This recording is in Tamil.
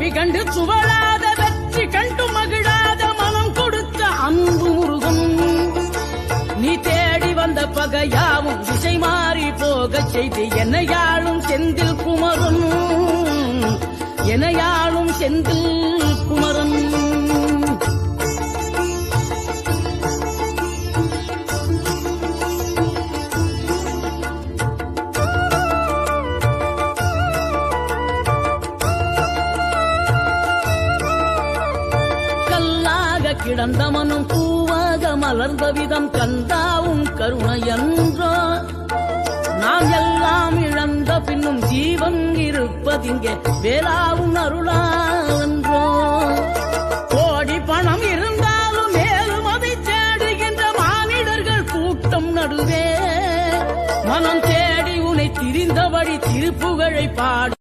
வழி கண்டு சுவழாத வெற்றி கண்டு மகிழாத மனம் கொடுத்த அன்பு முருகன் நீ தேடி வந்த பகையாவும் திசை மாறி போகச் செய்து என்னையாளும் செந்தில் குமரன் என்னையாளும் செந்தில் குமரன் கிடந்த மனம் பூவாக மலர்ந்த விதம் கந்தாவும் கருணையன்றோ நாம் எல்லாம் இழந்த பின்னும் ஜீவன் இருப்பதிங்கே வேளாவும் அருளாவென்றோ கோடி பணம் இருந்தாலும் மேலும் அதை தேடுகின்ற மானிடர்கள் கூட்டம் நடுவே மனம் தேடி உனை திரிந்தபடி திருப்புகழை பாடு